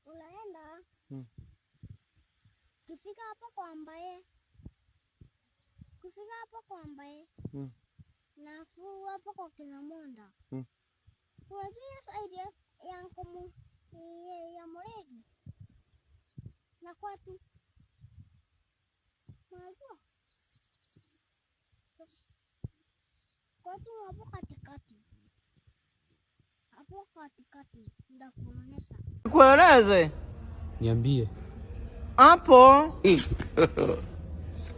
Unaenda. Kufika hapo kwa ambaye. Nafuu hapo kwa kina Monda. Unajua idea yangu ya Muregi. Na kwa tu. Unajua? Kwa tu hapo katikati. Hapo katikati ndakuonyesha. Kueleze. Niambie. Hapo.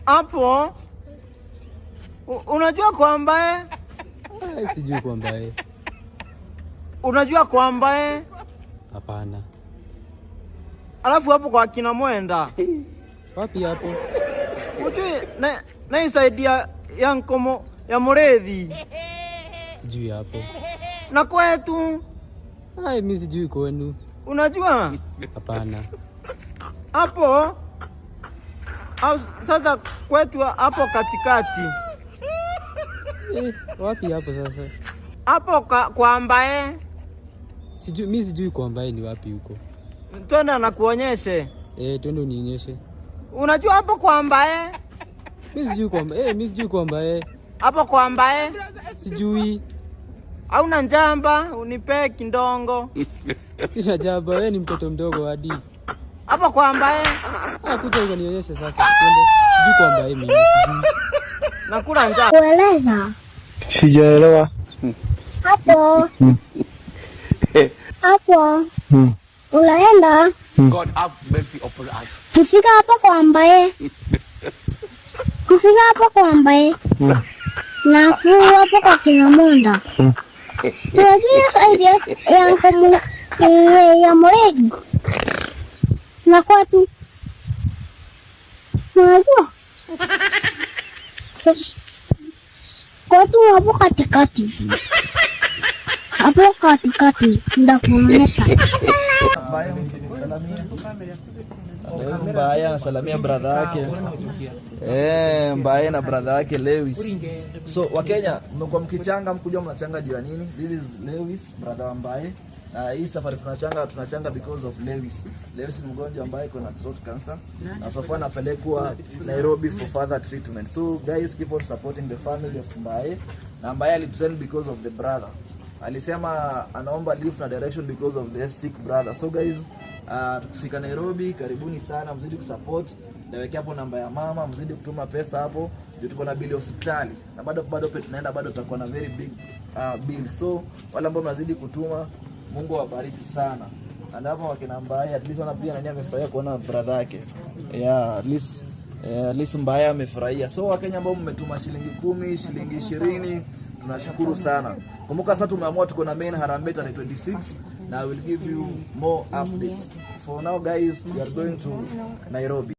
Hapo. Unajua kwamba sijui kwamba unajua kwamba hapana. Alafu hapo kwa kina Mwenda. Wapi hapo? Ujui na isaidia ya nkomo ya Murethi. Sijui hapo. Na kwetu. Mimi sijui kwenu. Unajua? Hapana. Hapo. Sasa kwetu hapo katikati. Wapi hapo sasa? Hapo kwa ambaye. Mimi sijui kwa ambaye ni wapi huko. Twende na kuonyeshe. Twende unionyeshe. Unajua hapo kwa ambaye? Mimi sijui kwa ambaye. Mimi sijui kwa ambaye. Hapo kwa ambaye? Sijui. Hauna njamba, unipe kindongo. Sina njamba, wewe ni mtoto mdogo hadi. Hapo kwa ambaye? Kuja unionyeshe sasa. Twende. Sijui kwa ambaye mimi sijui. Nakula njaa. Kueleza. Sijaelewa. Hapo. Hapo. Unaenda. God have mercy upon us. Kufika hapo kwa ambaye. Nafuu hapo kwa kina Monda. Unajua idea yangu ya Muregi. Na kwa tu. Unajua? Kwa tu hapo katikati. Hapo katikati ndakuonyesha. Mbaya salamia brother yake. Mbaya na brother yake Lewis. So Wakenya mmekuwa mkichanga mkuja mnachanga juu ya nini? This is Lewis brother Mbaye. Hii safari tunachanga because of Lewis. Lewis ni mgonjwa ambaye kuna throat cancer na so far anapelekwa Nairobi for further treatment. So guys, keep on supporting the family of Mbaye. Na Mbaye alitrain because of the brother. Alisema anaomba lift na direction because of the sick brother. So guys, tukifika Nairobi karibuni sana, mzidi kusupport. Nawekea hapo namba ya mama, mzidi kutuma pesa hapo. Ndio tuko na bili hospitali. Na bado pia tunaenda, bado tutakuwa na very big bill. So wale ambao mnazidi kutuma, Mungu awabariki sana. Na hapo wakina Mbaye at least wana pia nani amefurahia kuona brother yake. At least Mbaye amefurahia. So Wakenya ambao mmetuma shilingi 10, shilingi 20, tunashukuru sana. Kumbuka sasa tumeamua tuko na main harambee tarehe 26 na I will give you more updates. For now guys, we are going to Nairobi.